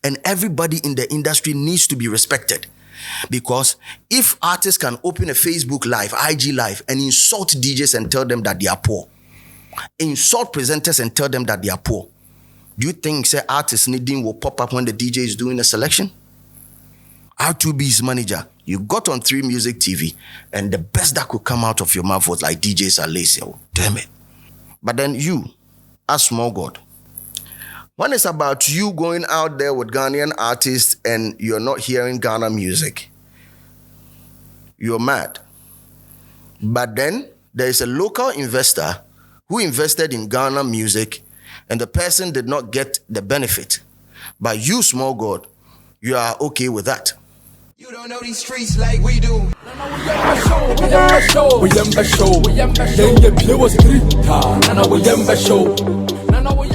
And everybody in the industry needs to be respected. Because if artists can open a Facebook Live, IG Live, and insult DJs and tell them that they are poor, insult presenters and tell them that they are poor, do you think say artists needing will pop up when the DJ is doing a selection? R2B's manager, you got on 3 Music TV, and the best that could come out of your mouth was like DJs are lazy. Oh, damn it. But then you, as small God, when it's about you going out there with Ghanaian artists and you're not hearing Ghana music, you're mad. But then there is a local investor who invested in Ghana music, and the person did not get the benefit. But you, small God, you are okay with that. You don't know these streets like we do.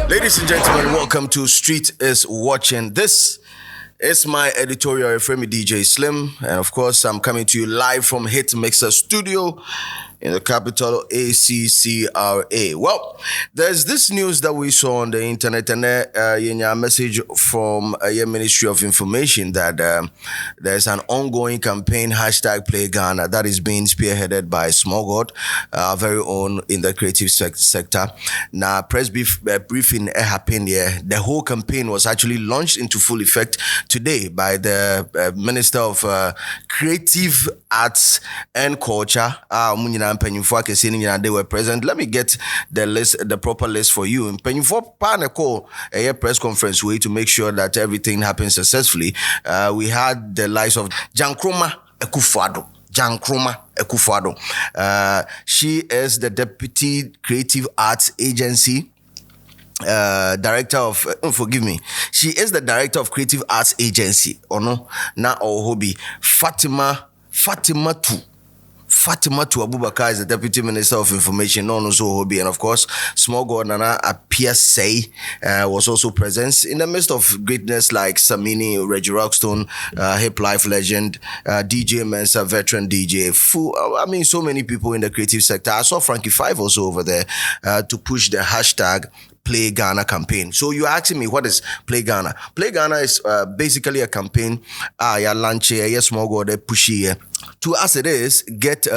Ladies and gentlemen, welcome to Street is Watching. This is my editorial, Efremi DJ Slim, and of course I'm coming to you live from Hit Mixer Studio in the capital ACCRA. Well, there's this news that we saw on the internet, and a message from a Ministry of Information that there's an ongoing campaign, #PlayGhana, that is being spearheaded by Small God, our very own in the creative sector. Now, press briefing happened here. The whole campaign was actually launched into full effect today by the Minister of Creative Arts and Culture, they were present. Let me get the list, the proper list for you. A press conference way to make sure that everything happens successfully. We had the likes of Jankroma Ekufado. She is the Deputy Creative Arts Agency director of she is the director of Creative Arts Agency Fatima Abubakar is the Deputy Minister of Information, and of course, Small God Nana PSA was also present in the midst of greatness like Samini, Reggie Rockstone, Hip Life legend, DJ Mensa, veteran DJ, so many people in the creative sector. I saw Frankie Five also over there to push the Play Ghana campaign. So you're asking me, what is Play Ghana? Play Ghana is basically a campaign, Small God pushy to, as it is, get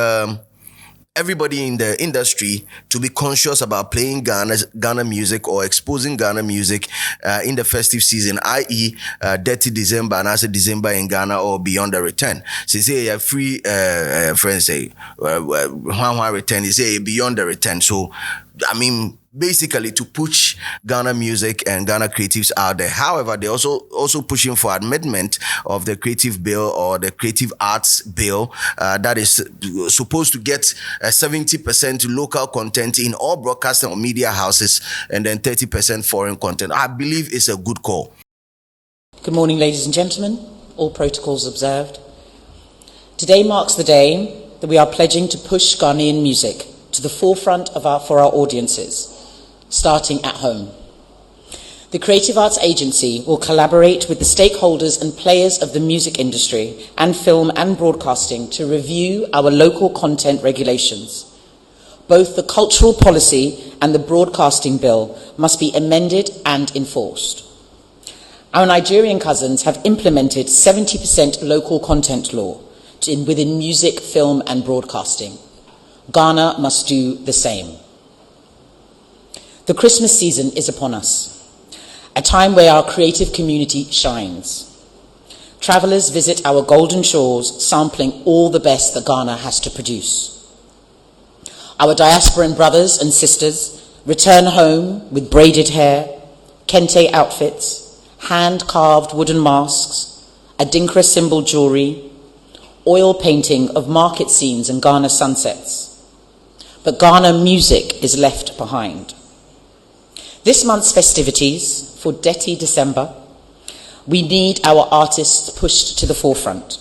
everybody in the industry to be conscious about playing Ghana music or exposing Ghana music in the festive season, i.e. Dirty December, and I say December in Ghana or beyond the return. So say a free friends say one return, they say beyond the return. So basically to push Ghana music and Ghana creatives out there. However, they're also pushing for amendment of the creative bill or the creative arts bill that is supposed to get 70% local content in all broadcasting or media houses and then 30% foreign content. I believe it's a good call. Good morning, ladies and gentlemen. All protocols observed. Today marks the day that we are pledging to push Ghanaian music to the forefront for our audiences, starting at home. The Creative Arts Agency will collaborate with the stakeholders and players of the music industry and film and broadcasting to review our local content regulations. Both the cultural policy and the broadcasting bill must be amended and enforced. Our Nigerian cousins have implemented 70% local content law within music, film and broadcasting. Ghana must do the same. The Christmas season is upon us, a time where our creative community shines. Travelers visit our golden shores, sampling all the best that Ghana has to produce. Our diasporan brothers and sisters return home with braided hair, kente outfits, hand-carved wooden masks, adinkra symbol jewelry, oil painting of market scenes and Ghana sunsets. But Ghana music is left behind. This month's festivities, for Dirty December, we need our artists pushed to the forefront,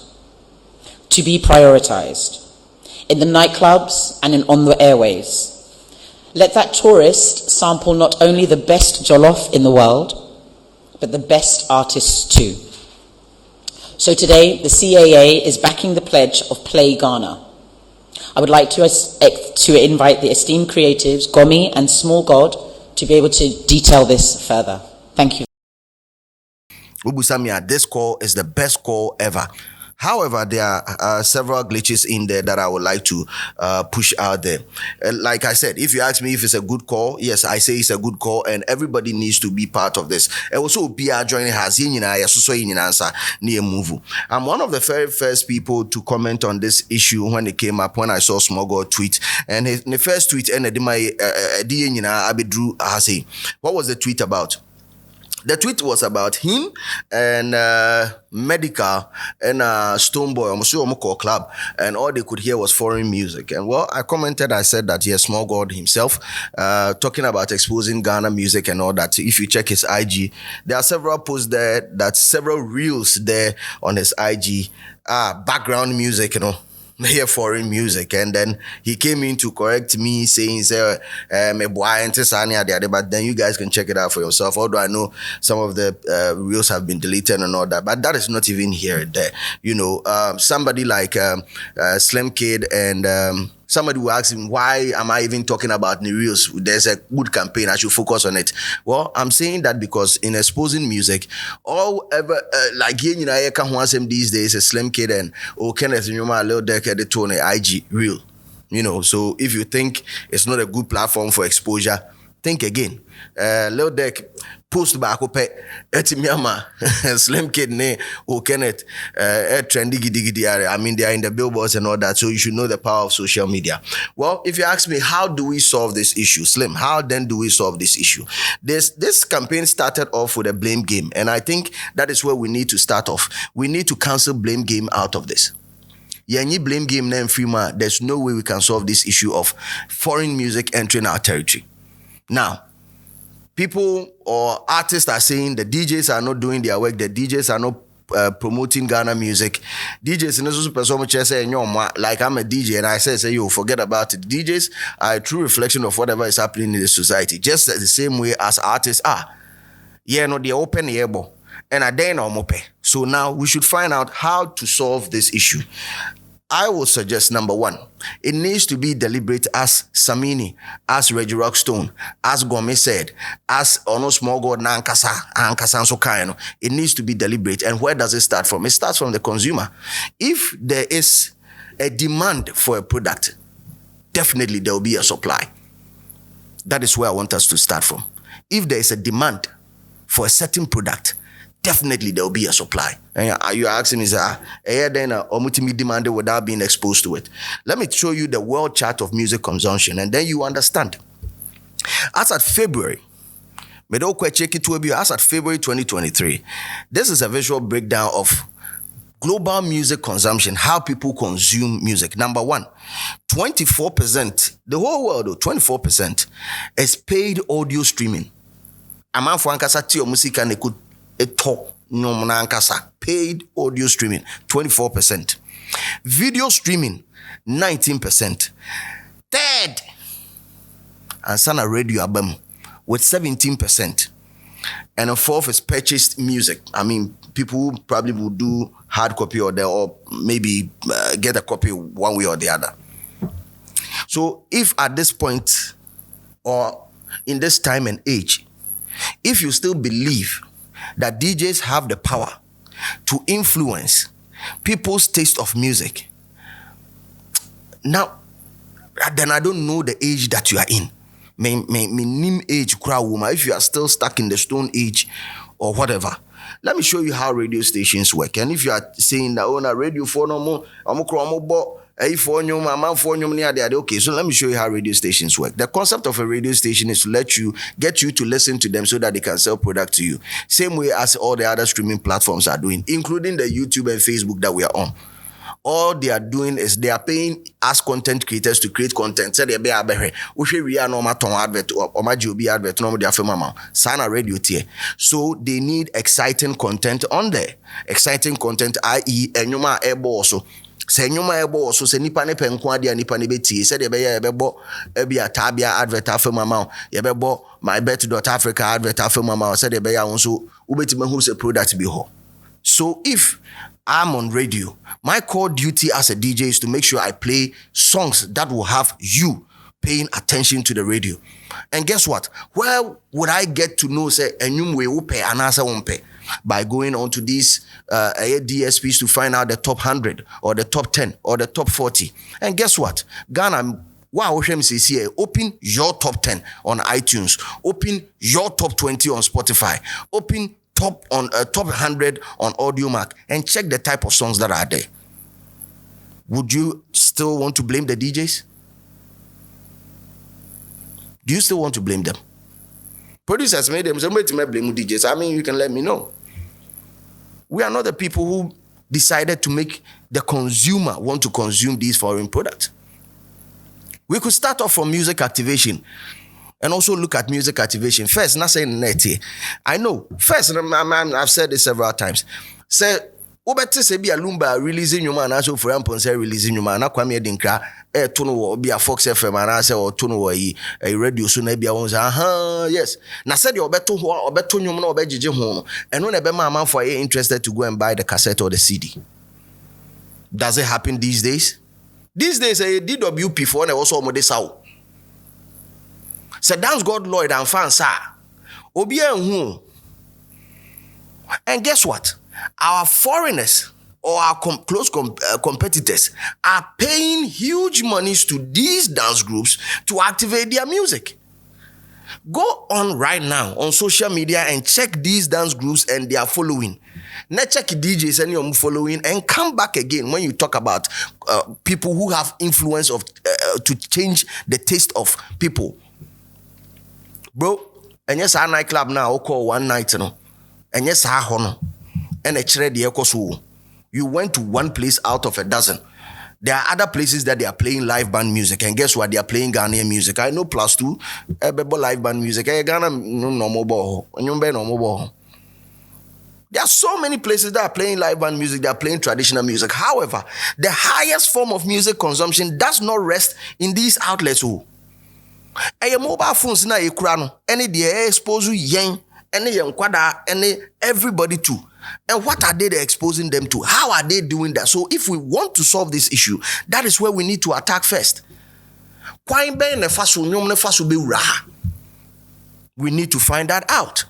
to be prioritized, in the nightclubs and on the airways. Let that tourist sample not only the best jollof in the world, but the best artists too. So today, the CAA is backing the pledge of Play Ghana. I would like to invite the esteemed creatives, Gomi and Small God, to be able to detail this further. Thank you. Ubusamia, this call is the best call ever. However, there are several glitches in there that I would like to push out there. Like I said, if you ask me if it's a good call, yes, I say it's a good call, and everybody needs to be part of this. And also, be joining has move. I'm one of the very first people to comment on this issue when it came up, when I saw Small God tweet. And the first tweet, and what was the tweet about? The tweet was about him and Medical and Stoneboy, Omosuomoko Club, and all they could hear was foreign music. And well, I commented, I said that yes, Small God himself, talking about exposing Ghana music and all that. If you check his IG, there are several posts there, several reels there on his IG, background music, hear foreign music. And then he came in to correct me, saying, but then you guys can check it out for yourself. Although I know some of the reels have been deleted and all that, but that is not even here there. Somebody like Slim Kid and somebody will ask him, why am I even talking about the reels? There's a good campaign, I should focus on it. Well, I'm saying that because in exposing music, like these days, a Slim Kid and Kenneth Nyuma, Lil Deck at the tone IG reel. So if you think it's not a good platform for exposure, think again. Lil Deck post back up Etimiama Slim Kid ne or Kenneth Trendy gidi area. I mean, they are in the billboards and all that, so you should know the power of social media. Well, if you ask me, how do we solve this issue, Slim? How then do we solve this issue? This campaign started off with a blame game, and I think that is where we need to start off. We need to cancel blame game out of this. Blame game name Freema. There's no way we can solve this issue of foreign music entering our territory. Now, people or artists are saying the DJs are not doing their work. The DJs are not promoting Ghana music. DJs in this person say, like I'm a DJ and I say, yo, forget about it. DJs are a true reflection of whatever is happening in the society, just the same way as artists are. They open the airbo and I dare no mope. So now we should find out how to solve this issue. I will suggest, number one, it needs to be deliberate, as Samini, as Reggie Rockstone, as Gome said, as Ono Small God Nankasa so kind. It needs to be deliberate. And where does it start from? It starts from the consumer. If there is a demand for a product, definitely there will be a supply. That is where I want us to start from. If there is a demand for a certain product, definitely there will be a supply. And you're asking me, then omutimi demanded without being exposed to it. Let me show you the world chart of music consumption, and then you understand. As at February, as at February 2023, this is a visual breakdown of global music consumption, how people consume music. Number one, 24%, the whole world, 24% is paid audio streaming. Amanfo ankasa ti o musika ne could talk paid audio streaming 24%, video streaming 19%, third and sana radio album with 17%, and a fourth is purchased music. I mean, people probably will do hard copy or maybe get a copy one way or the other. So if at this point or in this time and age, if you still believe that DJs have the power to influence people's taste of music, now, then I don't know the age that you are in. Nim age crowd woman, if you are still stuck in the stone age or whatever. Let me show you how radio stations work. And if you are saying that radio for no more, okay, so let me show you how radio stations work. The concept of a radio station is to get you to listen to them so that they can sell product to you. Same way as all the other streaming platforms are doing, including the YouTube and Facebook that we are on. All they are doing is they are paying us content creators to create content. So they be advert radio tier. So they need exciting content on there. Exciting content, i.e. enyuma ebo also. Se nyuma ebo so se nipa ne penko ade nipa ne beti se de be ye bebo ebi atabia advert afem ama ye bebo mybet.africa advert afem ama se de be ya wonso ubeti mahu se product be ho. So if I'm on radio, my core duty as a DJ is to make sure I play songs that will have you paying attention to the radio. And guess what? Where would I get to know, say, enyum we upe anasa umpe? By going on to these DSPs to find out the top 100 or the top 10 or the top 40. And guess what? Ghana, wow, open your top 10 on iTunes, open your top 20 on Spotify, open top 100 on AudioMac, and check the type of songs that are there. Would you still want to blame the DJs? Do you still want to blame them? Producers made them, somebody may blame DJs. I mean, you can let me know. We are not the people who decided to make the consumer want to consume these foreign products. We could start off from music activation and also look at music activation. First, not saying net here. I know. First, I've said this several times. Say, Obete se bi alumba releasing you man, also for example, say releasing you man. Nakwame dinkra tono wo bi a Fox FM and say or tono wo a radio so na bi a won say yes. Na said you obeto nyum na obegije ho. And when ebe man for interested to go and buy the cassette or the CD. Does it happen these days? These days a DWP for na also mo de saw. Say dance God Lloyd and fans are obi enhu. And guess what? Our foreigners or our close competitors are paying huge monies to these dance groups to activate their music. Go on right now on social media and check these dance groups and their following. Now check DJs and your following and come back again when you talk about people who have influence of to change the taste of people. Bro, and yes, our nightclub now call one night, and yes, our honor. And a you went to one place out of a dozen. There are other places that they are playing live band music, and guess what? They are playing Ghanaian music. I know plus two, live band music. Ghana no. There are so many places that are playing live band music. They are playing traditional music. However, the highest form of music consumption does not rest in these outlets. A mobile phones na ekrano, any they expose you yen, any young kwada, any everybody too. And what are they exposing them to? How are they doing that? So if we want to solve this issue, that is where we need to attack first. We need to find that out.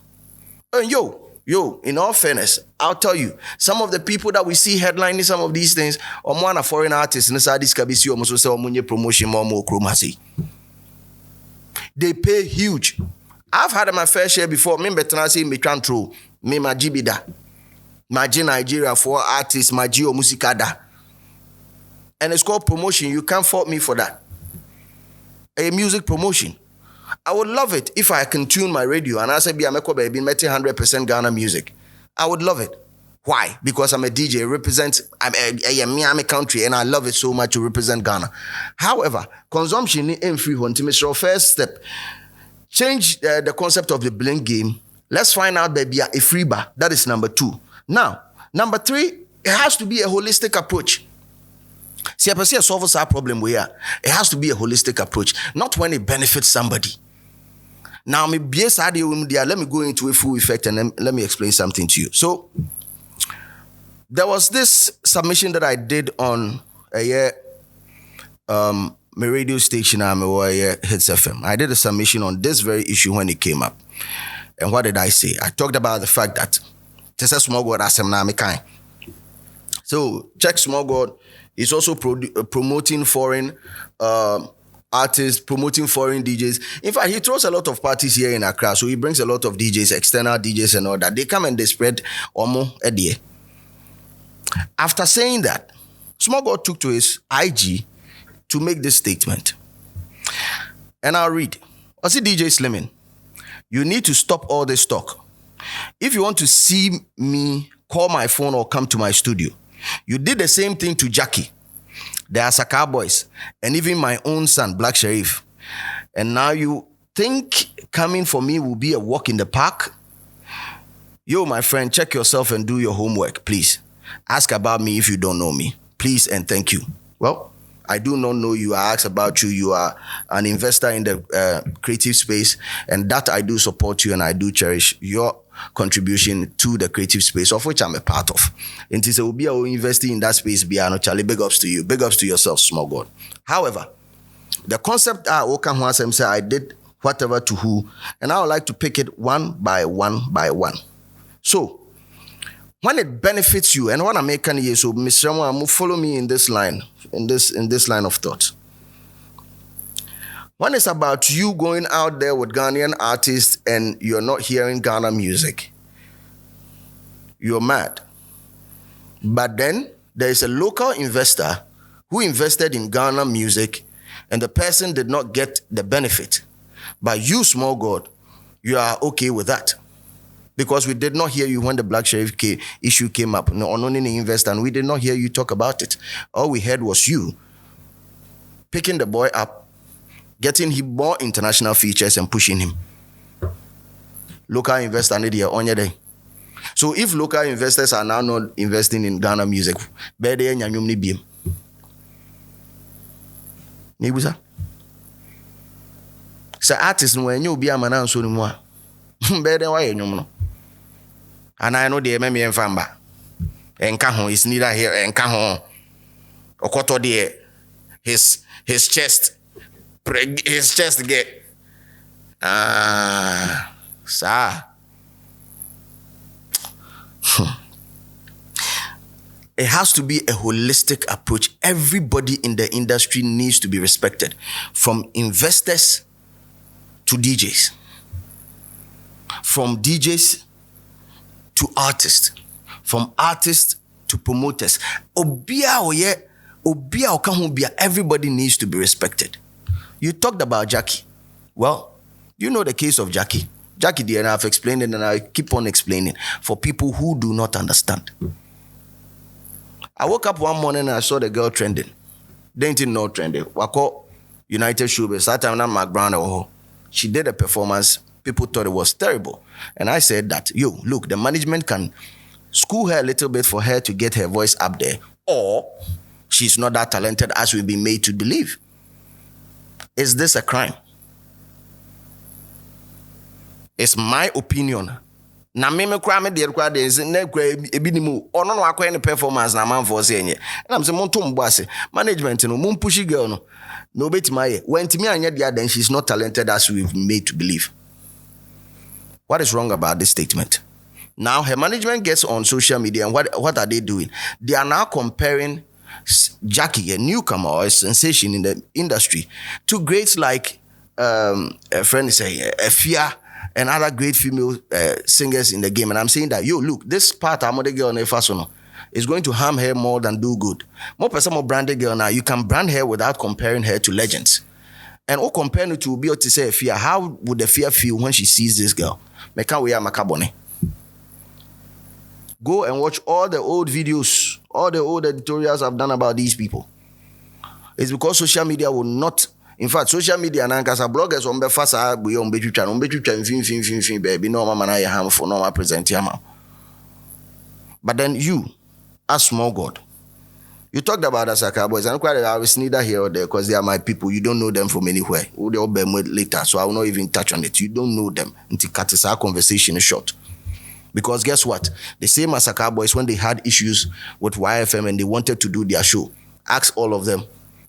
And yo, in all fairness, I'll tell you, some of the people that we see headlining some of these things, or one a foreign artist, promotion, they pay huge. I've had my fair share before. Me betanasi me control me majibida. Maji Nigeria for artists, Maji o Musikada. And it's called promotion. You can't fault me for that. A music promotion. I would love it if I can tune my radio and I say, baby, 100% Ghana music. I would love it. Why? Because I'm a DJ, I'm a country, and I love it so much to represent Ghana. However, consumption in free hunting. First step, change the concept of the blend game. Let's find out that be a free bar. That is number 2. Now, number 3, it has to be a holistic approach. See, I see solve our problem where it has to be a holistic approach, not when it benefits somebody. Now, let me go into a full effect and then let me explain something to you. So, there was this submission that I did on my radio station, Hits FM. I did a submission on this very issue when it came up. And what did I say? I talked about the fact that just a small God as I'm kind. So check Small God is also promoting foreign artists, promoting foreign DJs. In fact, he throws a lot of parties here in Accra, so he brings a lot of DJs, external DJs and all that. They come and they spread Omo Edie. After saying that, Small God took to his IG to make this statement. And I'll read. I see DJ Slimming. You need to stop all this talk. If you want to see me, call my phone or come to my studio. You did the same thing to Jackie, the Asaka boys, and even my own son, Black Sharif. And now you think coming for me will be a walk in the park? Yo, my friend, check yourself and do your homework, please. Ask about me if you don't know me. Please and thank you. Well, I do not know you. I ask about you. You are an investor in the creative space, and that I do support you and I do cherish your contribution to the creative space, of which I'm a part of. And it will be investing in that space. Charlie, big ups to you. Big ups to yourself, Small God. However, the concept I did whatever to who, and I would like to pick it one by one by one. So, when it benefits you, and what I'm making here, so Mr. Mo, follow me in this line, in this line of thought. When it's about you going out there with Ghanaian artists and you're not hearing Ghana music, you're mad. But then there is a local investor who invested in Ghana music and the person did not get the benefit. But you, small God, you are okay with that. Because we did not hear you when the Black Sheriff issue came up. No, on any investor, and we did not hear you talk about it. All we heard was you picking the boy up, getting him more international features and pushing him. Local investor need here on your day. So if local investors are now not investing in Ghana music, better nyanyum ni biem. Nibusa. So artists no enyo obi amana nso ni mu a. Better why nyum no. And I know the me enfamba. Enka ho is neither here enka ho. Okoto de his chest get sir. It has to be a holistic approach. Everybody in the industry needs to be respected, from investors to DJs, from DJs to artists, from artists to promoters. Everybody needs to be respected. You talked about Jackie. Well, you know the case of Jackie. Jackie dear, and I've explained it and I keep on explaining for people who do not understand. I woke up one morning and I saw the girl trending. Didn't know trending. Wako United Showbiz. That time I'm Brown. She did a performance. People thought it was terrible. And I said that, look, the management can school her a little bit for her to get her voice up there. Or she's not that talented as we've been made to believe. Is this a crime? It's my opinion. Na me kra me de kra de na kra ebi ni mu ono no akwa any performance na man for say enye. And I'm say monto mbo ase management no mun push girl no. No betima ye. When timi anya dia then she's not talented as we've made to believe. What is wrong about this statement? Now her management gets on social media and what are they doing? They are now comparing Jackie, a newcomer or a sensation in the industry, to greats like a friend say Efia and other great female singers in the game. And I'm saying that, look, this part I'm the girl is going to harm her more than do good. More person, more branded girl now, you can brand her without comparing her to legends. And all comparing it to be able to say Efia, how would the fear feel when she sees this girl? Go and watch all the old videos, all the old editorials I've done about these people. It's because social media will not. In fact, social media and bloggers on the first we on fin baby no mama na ya harmful no present yama. But then you, as small God, you talked about Asaka boys and quite I was neither here or there because they are my people. You don't know them from anywhere. They all be later, so I will not even touch on it. You don't know them until cut our conversation is short. Because guess what? The same Asaka boys, when they had issues with YFM and they wanted to do their show, ask all of them,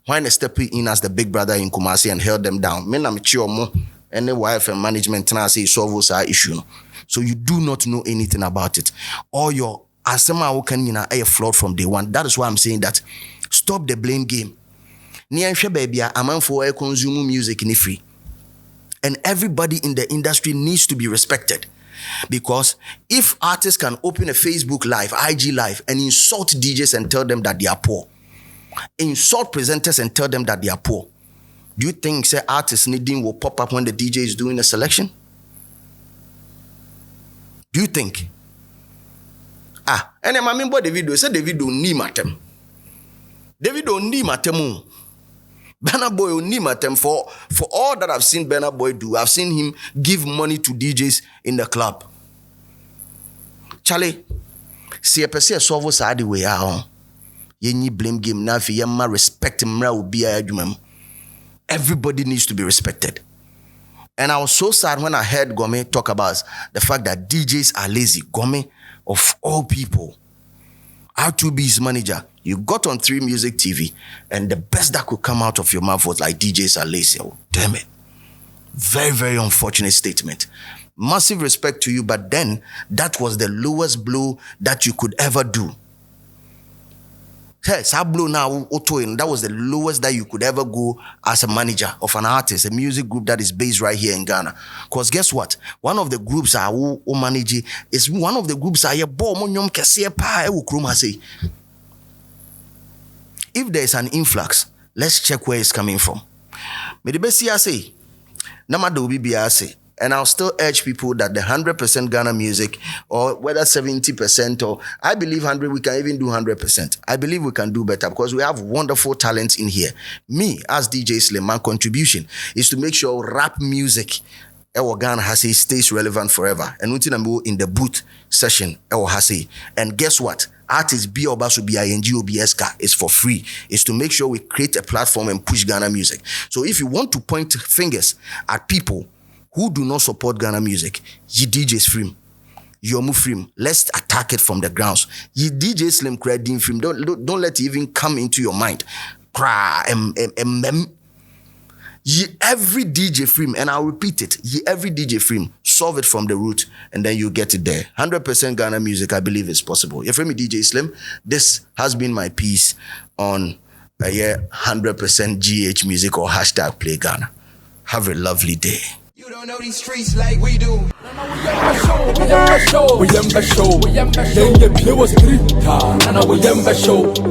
why they step in as the big brother in Kumasi and held them down? Men am chiomo and the YFM management now say solve our issue. So you do not know anything about it. Or your asema wokan a flawed from day one. That is why I'm saying that stop the blame game. Nianshe baby a man for consume music in free. And everybody in the industry needs to be respected. Because if artists can open a Facebook live, IG live, and insult DJs and tell them that they are poor, insult presenters and tell them that they are poor, do you think say artists needing will pop up when the DJ is doing a selection? Do you think? And I remember the video, said David don't need matem. David don't need matem. Burna Boy don't need matem for all that I've seen Burna Boy do. I've seen him give money to DJs in the club. Charlie, see a person solve side the way out. Ye blame game now for yama respect him will be a argument. Everybody needs to be respected. And I was so sad when I heard Gome talk about the fact that DJs are lazy. Gome, of all people, R2B's manager, you got on 3 Music TV and the best that could come out of your mouth was like DJs are lazy. Oh, damn it. Very, very unfortunate statement. Massive respect to you, but then that was the lowest blow that you could ever do. Hey, blow now, that was the lowest that you could ever go as a manager of an artist, a music group that is based right here in Ghana. Because guess what? One of the groups I will manage is one of the groups I if there's an influx, let's check where it's coming from. And I'll still urge people that the 100% Ghana music, or whether 70%, or I believe 100, we can even do 100%. I believe we can do better because we have wonderful talents in here. Me, as DJ Slim, my contribution is to make sure rap music Ghana stays relevant forever. And in the booth session, and guess what? Artists B or Basu BINGOBSK is for free. It's to make sure we create a platform and push Ghana music. So if you want to point fingers at people who do not support Ghana music, ye DJs free. Yomu free. Let's attack it from the grounds. Ye DJ Slim creating free. Don't let it even come into your mind. Ye every DJ free, and I'll repeat it. Ye every DJ free. Solve it from the root, and then you get it there. 100% Ghana music, I believe is possible. You free me, DJ Slim. This has been my piece on 100% GH music or hashtag Play Ghana. Have a lovely day. You don't know these streets like we do. We